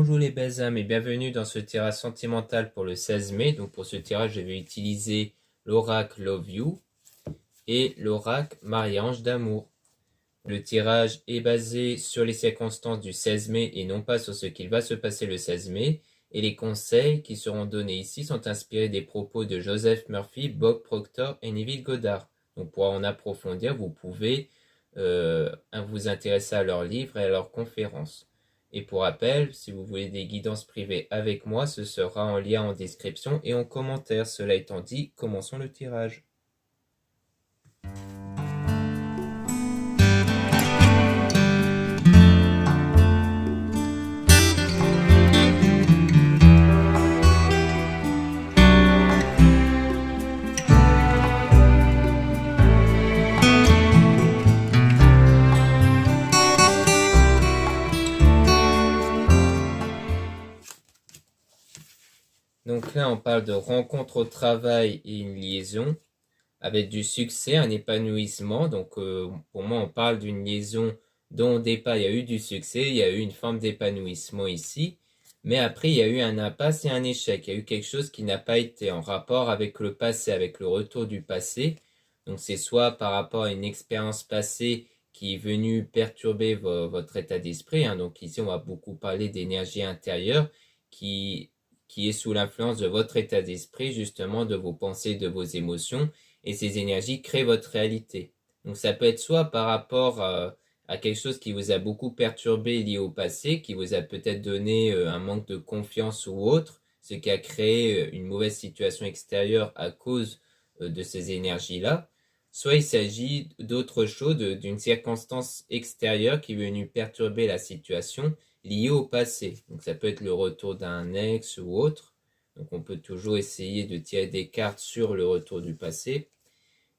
Bonjour les belles âmes et bienvenue dans ce tirage sentimental pour le 16 mai. Donc pour ce tirage, je vais utiliser l'oracle Love You et l'oracle Marie-Ange d'amour. Le tirage est basé sur les circonstances du 16 mai et non pas sur ce qu'il va se passer le 16 mai. Et les conseils qui seront donnés ici sont inspirés des propos de Joseph Murphy, Bob Proctor et Neville Goddard. Donc pour en approfondir, vous pouvez vous intéresser à leurs livres et à leurs conférences. Et pour rappel, si vous voulez des guidances privées avec moi, ce sera en lien en description et en commentaire. Cela étant dit, commençons le tirage. Donc là, on parle de rencontre au travail et une liaison avec du succès, un épanouissement. Donc pour moi, on parle d'une liaison dont au départ, il y a eu du succès, il y a eu une forme d'épanouissement ici. Mais après, il y a eu un impasse et un échec. Il y a eu quelque chose qui n'a pas été en rapport avec le passé, avec le retour du passé. Donc c'est soit par rapport à une expérience passée qui est venue perturber votre état d'esprit. Donc ici, on va beaucoup parler d'énergie intérieure qui est sous l'influence de votre état d'esprit, justement, de vos pensées, de vos émotions, et ces énergies créent votre réalité. Donc ça peut être soit par rapport à quelque chose qui vous a beaucoup perturbé lié au passé, qui vous a peut-être donné un manque de confiance ou autre, ce qui a créé une mauvaise situation extérieure à cause de ces énergies-là, soit il s'agit d'autre chose, d'une circonstance extérieure qui est venue perturber la situation, lié au passé. Donc ça peut être le retour d'un ex ou autre. Donc on peut toujours essayer de tirer des cartes sur le retour du passé.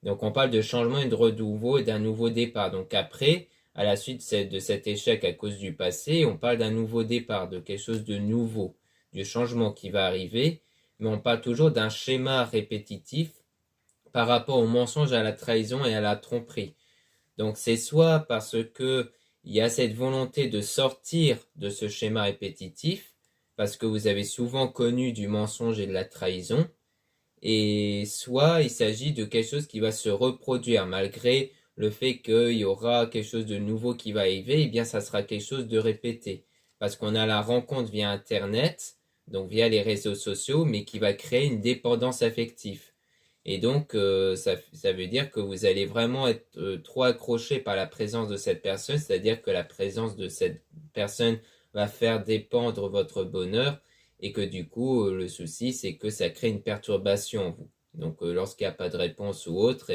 Donc on parle de changement et de renouveau et d'un nouveau départ. Donc après, à la suite de cet échec à cause du passé, on parle d'un nouveau départ, de quelque chose de nouveau, du changement qui va arriver. Mais on parle toujours d'un schéma répétitif par rapport au mensonge, à la trahison et à la tromperie. Donc c'est soit parce que il y a cette volonté de sortir de ce schéma répétitif, parce que vous avez souvent connu du mensonge et de la trahison, et soit il s'agit de quelque chose qui va se reproduire, malgré le fait qu'il y aura quelque chose de nouveau qui va arriver, et bien ça sera quelque chose de répété. Parce qu'on a la rencontre via Internet, donc via les réseaux sociaux, mais qui va créer une dépendance affective. Et donc, ça veut dire que vous allez vraiment être trop accroché par la présence de cette personne, c'est-à-dire que la présence de cette personne va faire dépendre votre bonheur et que du coup, le souci, c'est que ça crée une perturbation en vous. Donc, lorsqu'il n'y a pas de réponse ou autre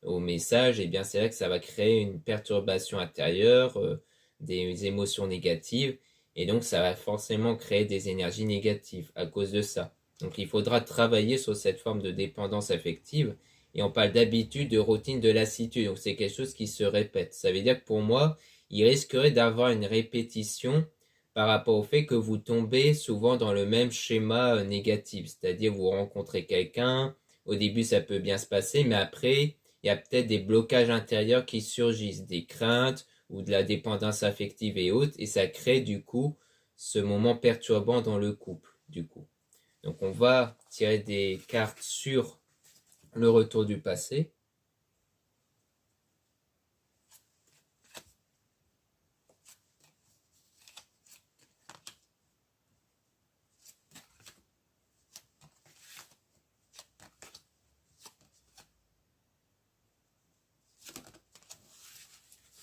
au message, eh bien, c'est là que ça va créer une perturbation intérieure, des émotions négatives, et donc ça va forcément créer des énergies négatives à cause de ça. Donc il faudra travailler sur cette forme de dépendance affective. Et on parle d'habitude, de routine, de lassitude. Donc c'est quelque chose qui se répète. Ça veut dire que pour moi, il risquerait d'avoir une répétition par rapport au fait que vous tombez souvent dans le même schéma négatif. C'est-à-dire vous rencontrez quelqu'un, au début ça peut bien se passer, mais après il y a peut-être des blocages intérieurs qui surgissent, des craintes ou de la dépendance affective et autres. Et ça crée du coup ce moment perturbant dans le couple, du coup. Donc on va tirer des cartes sur le retour du passé.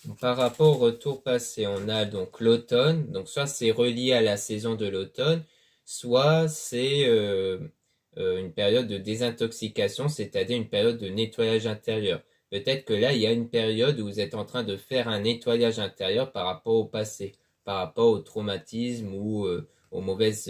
Donc, par rapport au retour passé, on a donc l'automne. Donc soit c'est relié à la saison de l'automne, soit c'est une période de désintoxication, c'est-à-dire une période de nettoyage intérieur. Peut-être que là, il y a une période où vous êtes en train de faire un nettoyage intérieur par rapport au passé, par rapport au traumatisme ou aux mauvaises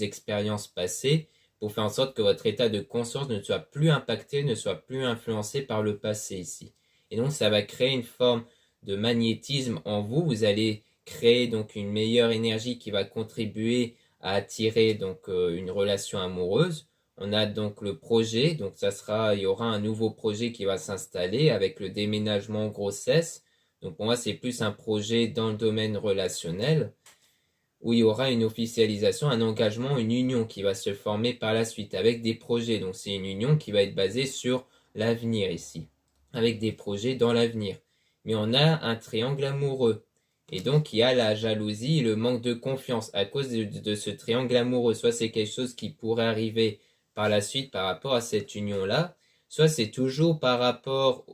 expériences passées, pour faire en sorte que votre état de conscience ne soit plus impacté, ne soit plus influencé par le passé ici. Et donc, ça va créer une forme de magnétisme en vous. Vous allez créer donc une meilleure énergie qui va contribuer à attirer donc une relation amoureuse. On a donc le projet, donc il y aura un nouveau projet qui va s'installer avec le déménagement grossesse. Donc pour moi, c'est plus un projet dans le domaine relationnel. où il y aura une officialisation, un engagement, une union qui va se former par la suite avec des projets. Donc c'est une union qui va être basée sur l'avenir ici, avec des projets dans l'avenir. Mais on a un triangle amoureux. Et donc, il y a la jalousie et le manque de confiance à cause de ce triangle amoureux. Soit c'est quelque chose qui pourrait arriver par la suite par rapport à cette union-là, soit c'est toujours par rapport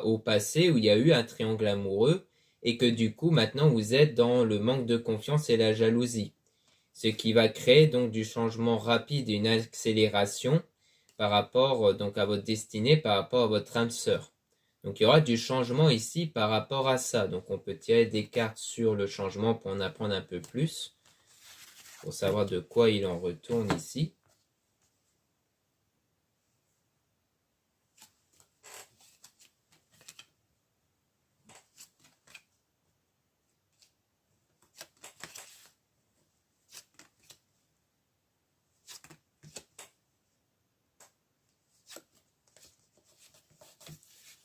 au passé où il y a eu un triangle amoureux et que du coup, maintenant, vous êtes dans le manque de confiance et la jalousie. Ce qui va créer donc du changement rapide et une accélération par rapport donc à votre destinée, par rapport à votre âme sœur. Donc il y aura du changement ici par rapport à ça. Donc on peut tirer des cartes sur le changement pour en apprendre un peu plus, pour savoir de quoi il en retourne ici.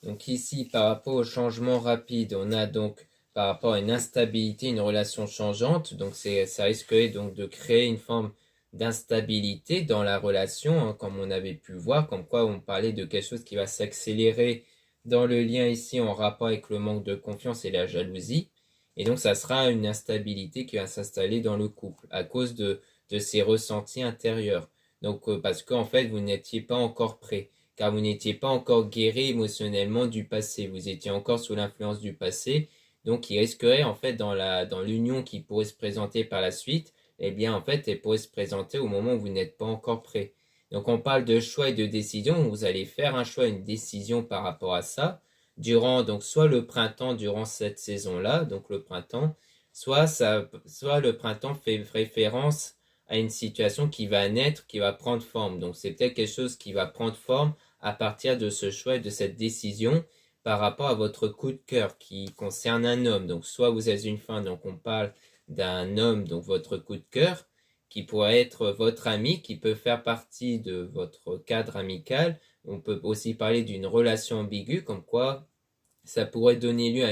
Donc ici, par rapport au changement rapide, on a donc par rapport à une instabilité, une relation changeante. Donc ça risquerait donc de créer une forme d'instabilité dans la relation, hein, comme on avait pu voir, comme quoi on parlait de quelque chose qui va s'accélérer dans le lien ici en rapport avec le manque de confiance et la jalousie. Et donc ça sera une instabilité qui va s'installer dans le couple à cause de ces ressentis intérieurs. Donc parce qu'en fait, vous n'étiez pas encore prêt car vous n'étiez pas encore guéri émotionnellement du passé. Vous étiez encore sous l'influence du passé. Donc, il risquerait, en fait, dans l'union qui pourrait se présenter par la suite, eh bien, en fait, elle pourrait se présenter au moment où vous n'êtes pas encore prêt. Donc, on parle de choix et de décision. Vous allez faire un choix, une décision par rapport à ça, durant, donc, soit le printemps, durant cette saison-là, donc le printemps, soit le printemps fait référence à une situation qui va naître, qui va prendre forme. Donc, c'est peut-être quelque chose qui va prendre forme à partir de ce choix et de cette décision par rapport à votre coup de cœur qui concerne un homme. Donc, soit vous êtes une femme, donc on parle d'un homme, donc votre coup de cœur, qui pourrait être votre ami, qui peut faire partie de votre cadre amical. On peut aussi parler d'une relation ambiguë, comme quoi ça pourrait donner lieu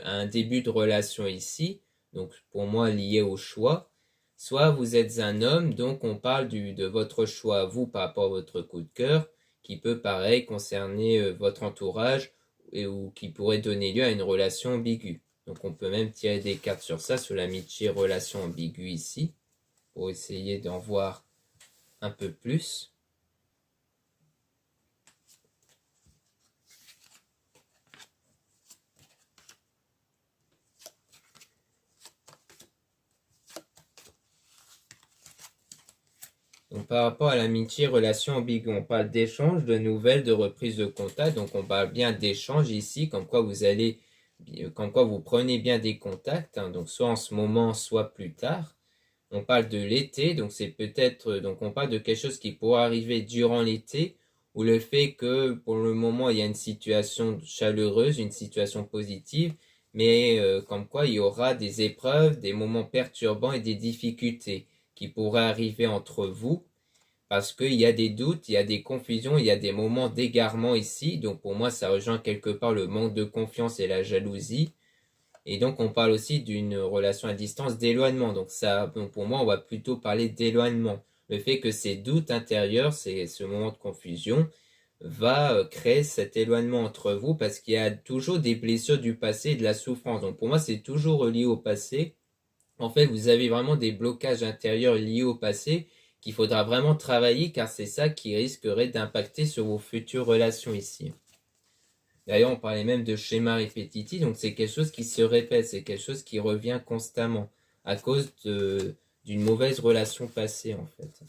à un début de relation ici, donc pour moi lié au choix. Soit vous êtes un homme, donc on parle de votre choix à vous par rapport à votre coup de cœur, qui peut pareil concerner votre entourage ou qui pourrait donner lieu à une relation ambiguë. Donc on peut même tirer des cartes sur ça, sur l'amitié relation ambiguë ici, pour essayer d'en voir un peu plus. Donc, par rapport à l'amitié, relation ambiguë, on parle d'échange, de nouvelles, de reprise de contact. Donc, on parle bien d'échange ici, comme quoi vous prenez bien des contacts, hein, donc soit en ce moment, soit plus tard. On parle de l'été, donc c'est peut-être, donc on parle de quelque chose qui pourrait arriver durant l'été, ou le fait que pour le moment il y a une situation chaleureuse, une situation positive, mais comme quoi il y aura des épreuves, des moments perturbants et des difficultés qui pourraient arriver entre vous parce qu'il y a des doutes, il y a des confusions, il y a des moments d'égarement ici. Donc pour moi, ça rejoint quelque part le manque de confiance et la jalousie. Et donc on parle aussi d'une relation à distance d'éloignement. Donc pour moi, on va plutôt parler d'éloignement. Le fait que ces doutes intérieurs, ce moment de confusion, va créer cet éloignement entre vous parce qu'il y a toujours des blessures du passé et de la souffrance. Donc pour moi, c'est toujours relié au passé. En fait, vous avez vraiment des blocages intérieurs liés au passé qu'il faudra vraiment travailler car c'est ça qui risquerait d'impacter sur vos futures relations ici. D'ailleurs, on parlait même de schéma répétitif, donc c'est quelque chose qui se répète, c'est quelque chose qui revient constamment à cause d'une mauvaise relation passée en fait.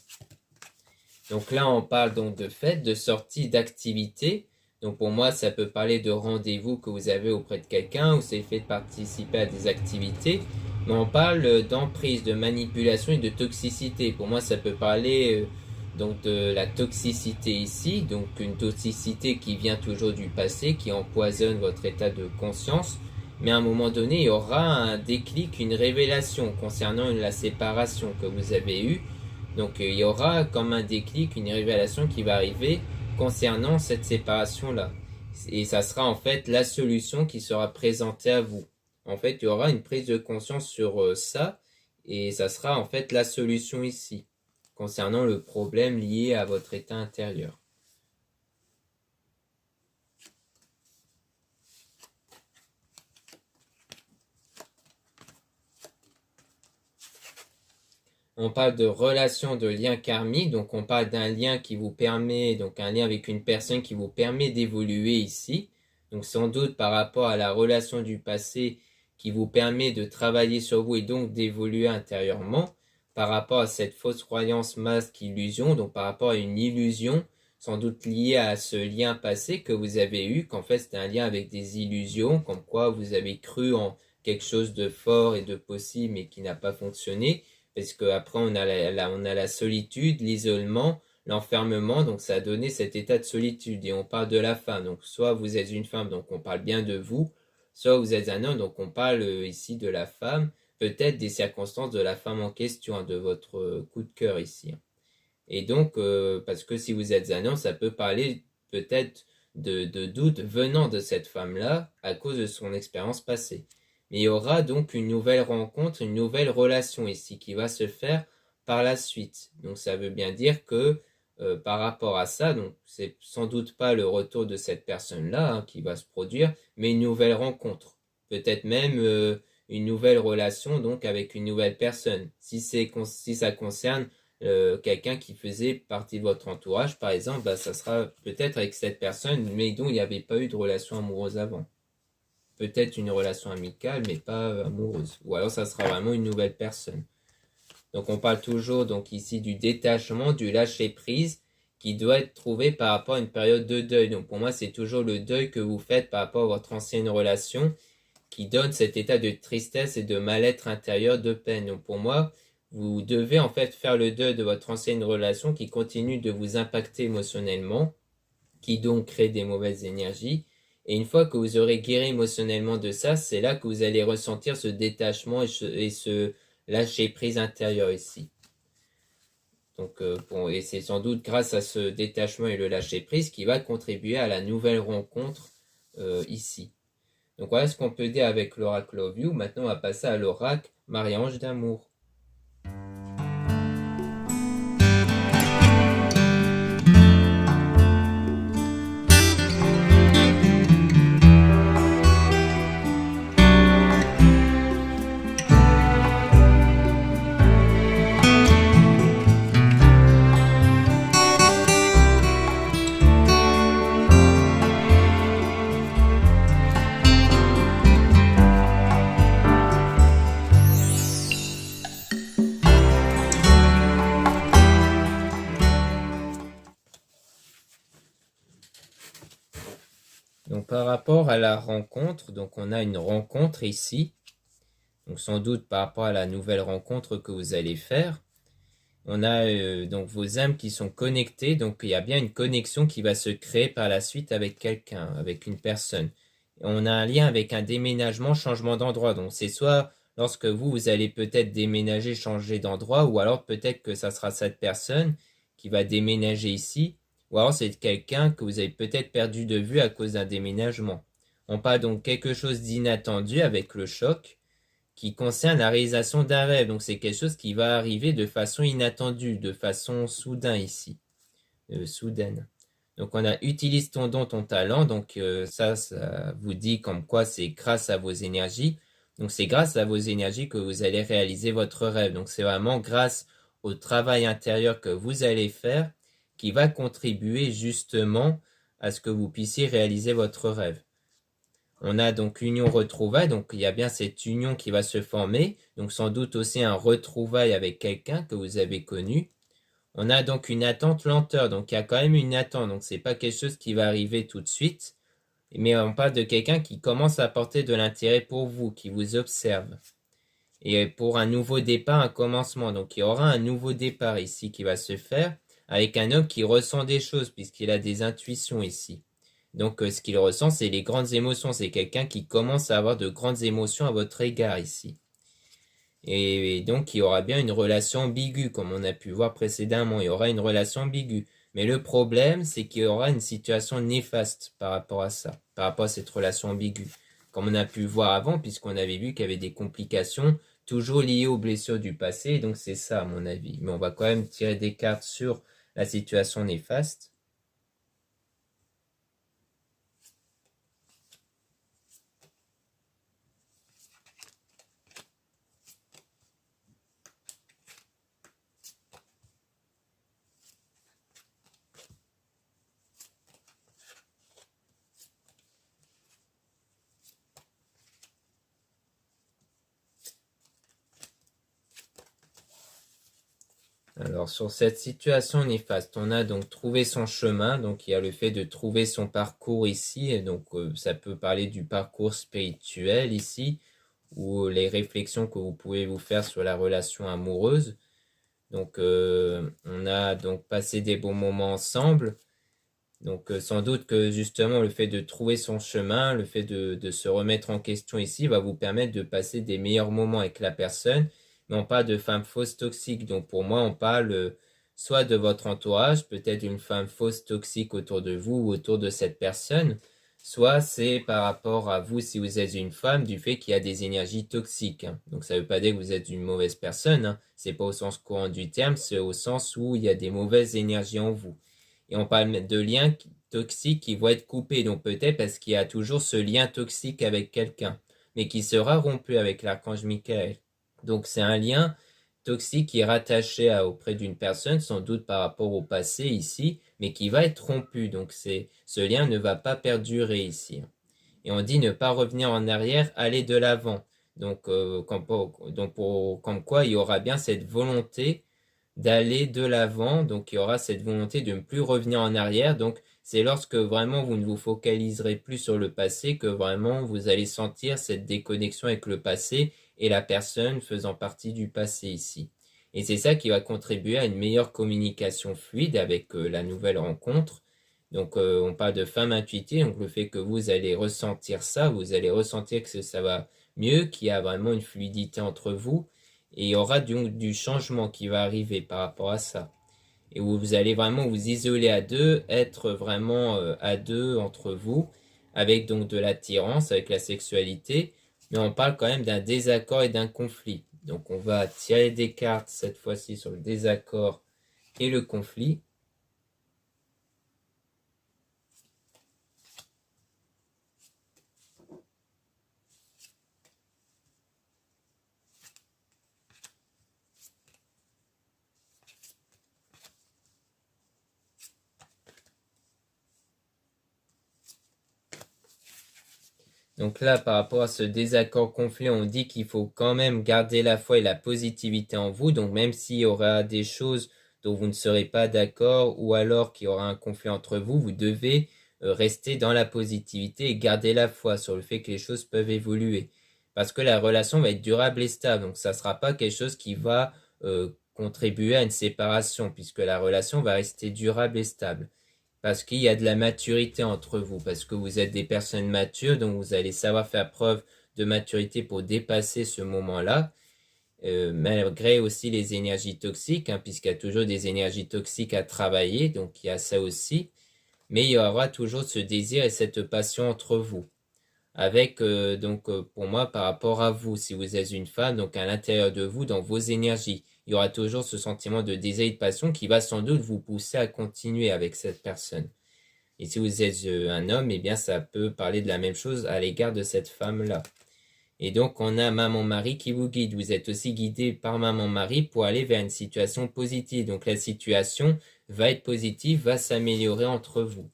Donc là, on parle donc de fêtes, de sorties, d'activités. Donc pour moi, ça peut parler de rendez-vous que vous avez auprès de quelqu'un ou c'est le fait de participer à des activités. Mais on parle d'emprise, de manipulation et de toxicité. Pour moi, ça peut parler donc de la toxicité ici, donc une toxicité qui vient toujours du passé, qui empoisonne votre état de conscience. Mais à un moment donné, il y aura un déclic, une révélation concernant la séparation que vous avez eue. Donc il y aura comme un déclic, une révélation qui va arriver concernant cette séparation-là. Et ça sera en fait la solution qui sera présentée à vous. En fait, il y aura une prise de conscience sur ça et ça sera en fait la solution ici, concernant le problème lié à votre état intérieur. On parle de relation, de lien karmique, donc on parle d'un lien qui vous permet, donc un lien avec une personne qui vous permet d'évoluer ici. Donc sans doute par rapport à la relation du passé qui vous permet de travailler sur vous et donc d'évoluer intérieurement, par rapport à cette fausse croyance, masque, illusion, donc par rapport à une illusion, sans doute liée à ce lien passé que vous avez eu, qu'en fait c'est un lien avec des illusions, comme quoi vous avez cru en quelque chose de fort et de possible mais qui n'a pas fonctionné. Parce qu'après, on a la solitude, l'isolement, l'enfermement, donc ça a donné cet état de solitude. Et on parle de la femme, donc soit vous êtes une femme, donc on parle bien de vous, soit vous êtes un homme, donc on parle ici de la femme, peut-être des circonstances de la femme en question, hein, de votre coup de cœur ici. Et donc, parce que si vous êtes un homme, ça peut parler peut-être de doutes venant de cette femme-là à cause de son expérience passée. Mais il y aura donc une nouvelle rencontre, une nouvelle relation ici qui va se faire par la suite. Donc ça veut bien dire que par rapport à ça, donc c'est sans doute pas le retour de cette personne-là, hein, qui va se produire, mais une nouvelle rencontre. Peut-être même une nouvelle relation donc avec une nouvelle personne. Si ça concerne quelqu'un qui faisait partie de votre entourage, par exemple, bah, ça sera peut-être avec cette personne, mais dont il n'y avait pas eu de relation amoureuse avant. Peut-être une relation amicale, mais pas amoureuse. Ou alors ça sera vraiment une nouvelle personne. Donc on parle toujours donc ici du détachement, du lâcher-prise, qui doit être trouvé par rapport à une période de deuil. Donc pour moi, c'est toujours le deuil que vous faites par rapport à votre ancienne relation, qui donne cet état de tristesse et de mal-être intérieur, de peine. Donc pour moi, vous devez en fait faire le deuil de votre ancienne relation qui continue de vous impacter émotionnellement, qui donc crée des mauvaises énergies. Et une fois que vous aurez guéri émotionnellement de ça, c'est là que vous allez ressentir ce détachement et ce lâcher prise intérieur ici. Donc, et c'est sans doute grâce à ce détachement et le lâcher prise qui va contribuer à la nouvelle rencontre ici. Donc voilà ce qu'on peut dire avec l'oracle Love You. Maintenant, on va passer à l'oracle Marie-Ange d'amour. Donc par rapport à la rencontre, donc on a une rencontre ici, donc sans doute par rapport à la nouvelle rencontre que vous allez faire. On a donc vos âmes qui sont connectées, donc il y a bien une connexion qui va se créer par la suite avec quelqu'un, avec une personne. On a un lien avec un déménagement, changement d'endroit, donc c'est soit lorsque vous allez peut-être déménager, changer d'endroit, ou alors peut-être que ça sera cette personne qui va déménager ici, ou alors c'est quelqu'un que vous avez peut-être perdu de vue à cause d'un déménagement. On parle donc quelque chose d'inattendu avec le choc qui concerne la réalisation d'un rêve. Donc c'est quelque chose qui va arriver de façon inattendue, de façon soudaine ici. Soudaine. Donc on a utilise ton don, ton talent. Donc ça vous dit comme quoi c'est grâce à vos énergies. Donc c'est grâce à vos énergies que vous allez réaliser votre rêve. Donc c'est vraiment grâce au travail intérieur que vous allez faire qui va contribuer justement à ce que vous puissiez réaliser votre rêve. On a donc union retrouvaille, donc il y a bien cette union qui va se former, donc sans doute aussi un retrouvaille avec quelqu'un que vous avez connu. On a donc une attente lenteur, donc il y a quand même une attente, donc c'est pas quelque chose qui va arriver tout de suite, mais on parle de quelqu'un qui commence à porter de l'intérêt pour vous, qui vous observe. Et pour un nouveau départ, un commencement, donc il y aura un nouveau départ ici qui va se faire, avec un homme qui ressent des choses, puisqu'il a des intuitions ici. Donc ce qu'il ressent, c'est les grandes émotions. C'est quelqu'un qui commence à avoir de grandes émotions à votre égard ici. Et donc il y aura bien une relation ambiguë, comme on a pu voir précédemment. Il y aura une relation ambiguë. Mais le problème, c'est qu'il y aura une situation néfaste par rapport à ça, par rapport à cette relation ambiguë. Comme on a pu voir avant, puisqu'on avait vu qu'il y avait des complications toujours lié aux blessures du passé, donc c'est ça à mon avis. Mais on va quand même tirer des cartes sur la situation néfaste. Alors, sur cette situation néfaste, on a donc trouvé son chemin, donc il y a le fait de trouver son parcours ici, et donc ça peut parler du parcours spirituel ici, ou les réflexions que vous pouvez vous faire sur la relation amoureuse. Donc, on a donc passé des bons moments ensemble. Donc, sans doute que justement le fait de trouver son chemin, le fait de se remettre en question ici va vous permettre de passer des meilleurs moments avec la personne. Mais on parle de femmes fausses toxiques. Donc, pour moi, on parle soit de votre entourage, peut-être une femme fausse toxique autour de vous ou autour de cette personne, soit c'est par rapport à vous, si vous êtes une femme, du fait qu'il y a des énergies toxiques. Donc, ça ne veut pas dire que vous êtes une mauvaise personne. C'est pas au sens courant du terme, c'est au sens où il y a des mauvaises énergies en vous. Et on parle de liens toxiques qui vont être coupés. Donc peut-être parce qu'il y a toujours ce lien toxique avec quelqu'un, mais qui sera rompu avec l'archange Michael. Donc c'est un lien toxique qui est rattaché auprès d'une personne, sans doute par rapport au passé ici, mais qui va être rompu. Donc ce lien ne va pas perdurer ici. Et on dit ne pas revenir en arrière, aller de l'avant. Donc, comme quoi il y aura bien cette volonté d'aller de l'avant. Donc il y aura cette volonté de ne plus revenir en arrière. Donc c'est lorsque vraiment vous ne vous focaliserez plus sur le passé que vraiment vous allez sentir cette déconnexion avec le passé et la personne faisant partie du passé ici. Et c'est ça qui va contribuer à une meilleure communication fluide avec la nouvelle rencontre. Donc on parle de femme intuitive, donc le fait que vous allez ressentir ça, vous allez ressentir que ça va mieux, qu'il y a vraiment une fluidité entre vous. Et il y aura du changement qui va arriver par rapport à ça. Et où vous allez vraiment vous isoler à deux, être vraiment à deux entre vous, avec donc de l'attirance, avec la sexualité. Mais on parle quand même d'un désaccord et d'un conflit. Donc on va tirer des cartes cette fois-ci sur le désaccord et le conflit. Donc là, par rapport à ce désaccord conflit, on dit qu'il faut quand même garder la foi et la positivité en vous. Donc même s'il y aura des choses dont vous ne serez pas d'accord ou alors qu'il y aura un conflit entre vous, vous devez rester dans la positivité et garder la foi sur le fait que les choses peuvent évoluer. Parce que la relation va être durable et stable. Donc ça ne sera pas quelque chose qui va contribuer à une séparation puisque la relation va rester durable et stable. Parce qu'il y a de la maturité entre vous, parce que vous êtes des personnes matures, donc vous allez savoir faire preuve de maturité pour dépasser ce moment-là, malgré aussi les énergies toxiques, puisqu'il y a toujours des énergies toxiques à travailler, donc il y a ça aussi, mais il y aura toujours ce désir et cette passion entre vous. Avec, pour moi, par rapport à vous, si vous êtes une femme, donc à l'intérieur de vous, dans vos énergies, il y aura toujours ce sentiment de désir et de passion qui va sans doute vous pousser à continuer avec cette personne. Et si vous êtes un homme, eh bien ça peut parler de la même chose à l'égard de cette femme-là. Et donc on a Maman Marie qui vous guide. Vous êtes aussi guidé par Maman Marie pour aller vers une situation positive. Donc la situation va être positive, va s'améliorer entre vous.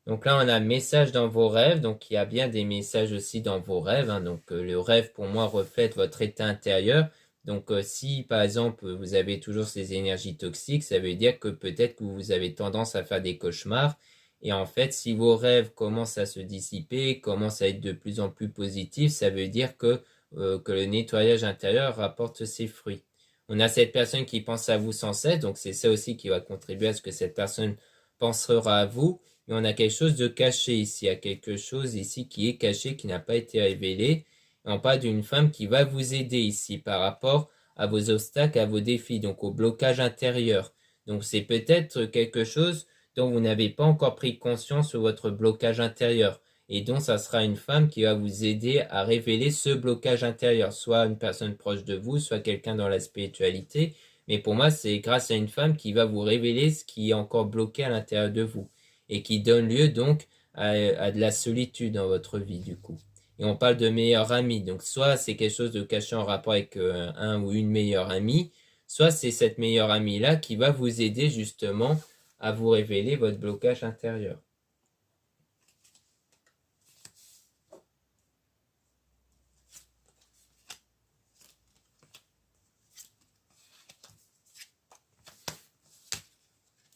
Donc là, on a message dans vos rêves. Donc il y a bien des messages aussi dans vos rêves. Donc le rêve, pour moi, reflète votre état intérieur. Donc si, par exemple, vous avez toujours ces énergies toxiques, ça veut dire que peut-être que vous avez tendance à faire des cauchemars. Et en fait, si vos rêves commencent à se dissiper, commencent à être de plus en plus positifs, ça veut dire que le nettoyage intérieur rapporte ses fruits. On a cette personne qui pense à vous sans cesse. Donc c'est ça aussi qui va contribuer à ce que cette personne pensera à vous. mais on a quelque chose de caché ici. Il y a quelque chose ici qui est caché, qui n'a pas été révélé. Et on parle d'une femme qui va vous aider ici par rapport à vos obstacles, à vos défis, donc au blocage intérieur. Donc c'est peut-être quelque chose dont vous n'avez pas encore pris conscience sur votre blocage intérieur. Et donc ça sera une femme qui va vous aider à révéler ce blocage intérieur, soit une personne proche de vous, soit quelqu'un dans la spiritualité. Mais pour moi, c'est grâce à une femme qui va vous révéler ce qui est encore bloqué à l'intérieur de vous et qui donne lieu donc à de la solitude dans votre vie du coup. Et on parle de meilleur ami, donc soit c'est quelque chose de caché en rapport avec un ou une meilleure amie, soit c'est cette meilleure amie-là qui va vous aider justement à vous révéler votre blocage intérieur.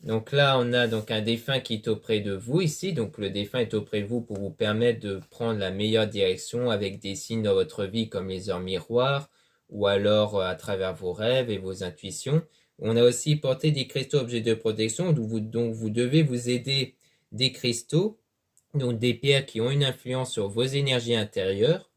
Donc là, on a donc un défunt qui est auprès de vous ici. Donc le défunt est auprès de vous pour vous permettre de prendre la meilleure direction avec des signes dans votre vie comme les heures miroirs ou alors à travers vos rêves et vos intuitions. On a aussi porté des cristaux objets de protection donc vous devez vous aider des cristaux, donc des pierres qui ont une influence sur vos énergies intérieures.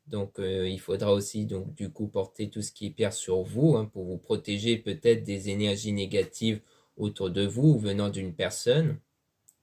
Donc il faudra aussi donc du coup porter tout ce qui est pierre sur vous pour vous protéger peut-être des énergies négatives autour de vous venant d'une personne.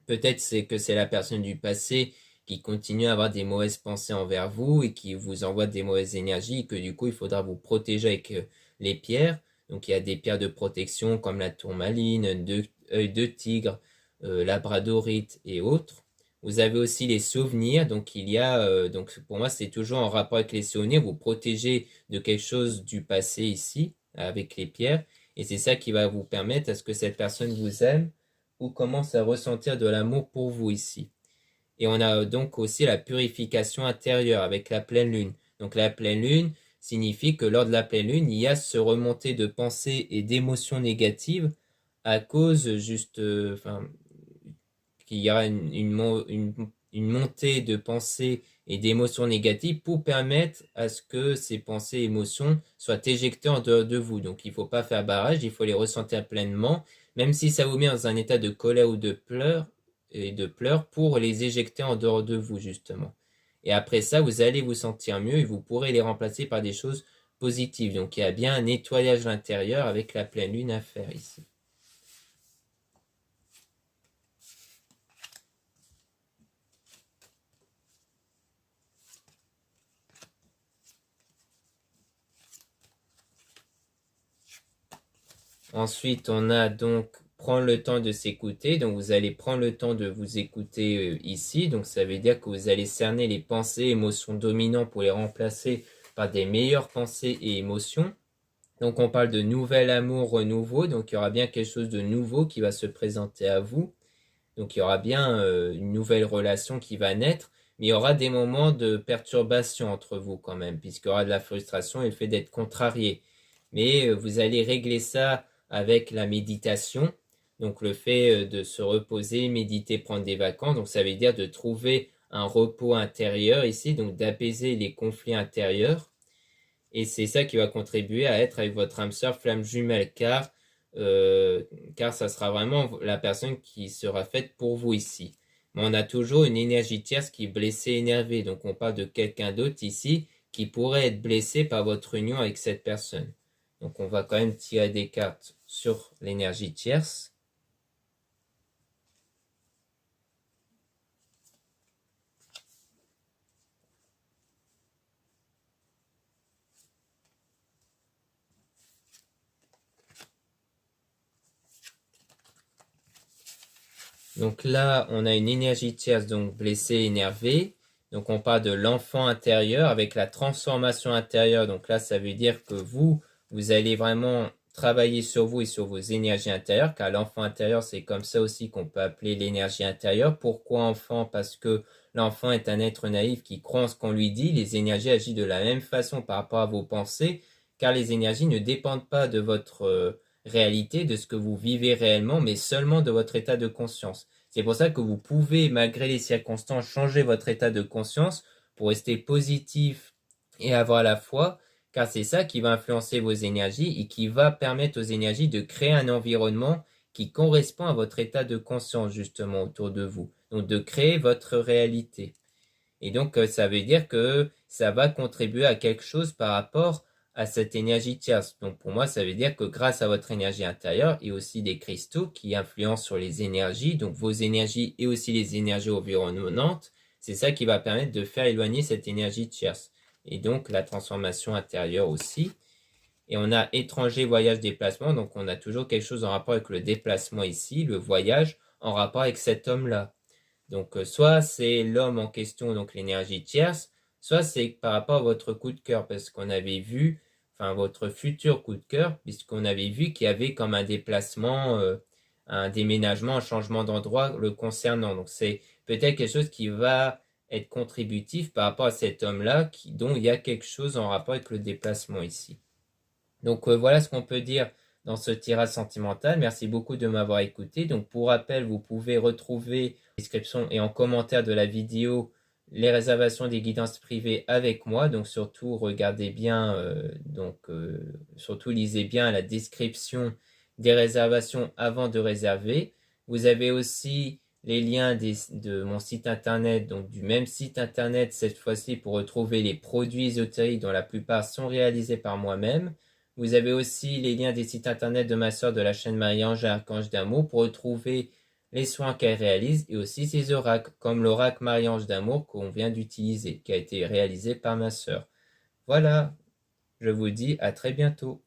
Peut-être c'est que c'est la personne du passé qui continue à avoir des mauvaises pensées envers vous et qui vous envoie des mauvaises énergies et que du coup il faudra vous protéger avec les pierres. Donc il y a des pierres de protection comme la tourmaline, œil de tigre, labradorite et autres. Vous avez aussi les souvenirs, donc il y a, donc pour moi c'est toujours en rapport avec les souvenirs, vous protégez de quelque chose du passé ici, avec les pierres, et c'est ça qui va vous permettre à ce que cette personne vous aime ou commence à ressentir de l'amour pour vous ici. Et on a donc aussi la purification intérieure avec la pleine lune. Donc la pleine lune signifie que lors de la pleine lune, il y a ce remontée de pensées et d'émotions négatives à cause juste, qu'il y aura une montée de pensées et d'émotions négatives pour permettre à ce que ces pensées et émotions soient éjectées en dehors de vous. Donc il ne faut pas faire barrage, il faut les ressentir pleinement, même si ça vous met dans un état de colère ou de pleurs pour les éjecter en dehors de vous justement. Et après ça, vous allez vous sentir mieux et vous pourrez les remplacer par des choses positives. Donc il y a bien un nettoyage intérieur avec la pleine lune à faire ici. Ensuite, on a donc prendre le temps de s'écouter. Donc, vous allez prendre le temps de vous écouter ici. Donc, ça veut dire que vous allez cerner les pensées, émotions dominantes pour les remplacer par des meilleures pensées et émotions. Donc, on parle de nouvel amour, renouveau. Donc, il y aura bien quelque chose de nouveau qui va se présenter à vous. Donc, il y aura bien une nouvelle relation qui va naître. Mais il y aura des moments de perturbation entre vous quand même, puisqu'il y aura de la frustration et le fait d'être contrarié. Mais vous allez régler ça avec la méditation, donc le fait de se reposer, méditer, prendre des vacances, donc ça veut dire de trouver un repos intérieur ici, donc d'apaiser les conflits intérieurs, et c'est ça qui va contribuer à être avec votre âme sœur flamme jumelle, car ça sera vraiment la personne qui sera faite pour vous ici. Mais on a toujours une énergie tierce qui est blessée, énervée, donc on parle de quelqu'un d'autre ici qui pourrait être blessé par votre union avec cette personne. Donc on va quand même tirer des cartes sur l'énergie tierce. Donc là, on a une énergie tierce, donc blessée, énervée. Donc on parle de l'enfant intérieur avec la transformation intérieure. Donc là, ça veut dire que vous allez vraiment travailler sur vous et sur vos énergies intérieures, car l'enfant intérieur, c'est comme ça aussi qu'on peut appeler l'énergie intérieure. Pourquoi enfant? Parce que l'enfant est un être naïf qui croit en ce qu'on lui dit. Les énergies agissent de la même façon par rapport à vos pensées, car les énergies ne dépendent pas de votre réalité, de ce que vous vivez réellement, mais seulement de votre état de conscience. C'est pour ça que vous pouvez, malgré les circonstances, changer votre état de conscience pour rester positif et avoir la foi, car c'est ça qui va influencer vos énergies et qui va permettre aux énergies de créer un environnement qui correspond à votre état de conscience justement autour de vous. donc de créer votre réalité. Et donc, ça veut dire que ça va contribuer à quelque chose par rapport à cette énergie tierce. Donc, pour moi, ça veut dire que grâce à votre énergie intérieure et aussi des cristaux qui influencent sur les énergies, donc vos énergies et aussi les énergies environnantes, c'est ça qui va permettre de faire éloigner cette énergie tierce. Et donc, la transformation intérieure aussi. Et on a étranger, voyage, déplacement. Donc, on a toujours quelque chose en rapport avec le déplacement ici, le voyage, en rapport avec cet homme-là. Donc, soit c'est l'homme en question, donc l'énergie tierce, soit c'est par rapport à votre coup de cœur, parce qu'on avait vu, enfin votre futur coup de cœur, puisqu'on avait vu qu'il y avait comme un déplacement, un déménagement, un changement d'endroit le concernant. Donc, c'est peut-être quelque chose qui va être contributif par rapport à cet homme-là, dont il y a quelque chose en rapport avec le déplacement ici. Donc voilà ce qu'on peut dire dans ce tirage sentimental. Merci beaucoup de m'avoir écouté. Donc pour rappel, vous pouvez retrouver en description et en commentaire de la vidéo les réservations des guidances privées avec moi. Donc surtout regardez bien, surtout lisez bien la description des réservations avant de réserver. Vous avez aussi les liens de mon site internet, donc du même site internet cette fois-ci pour retrouver les produits ésotériques dont la plupart sont réalisés par moi-même. Vous avez aussi les liens des sites internet de ma sœur de la chaîne Marie-Ange et Archange d'Amour pour retrouver les soins qu'elle réalise et aussi ses oracles, comme l'oracle Marie-Ange d'Amour qu'on vient d'utiliser, qui a été réalisé par ma sœur. Voilà, je vous dis à très bientôt.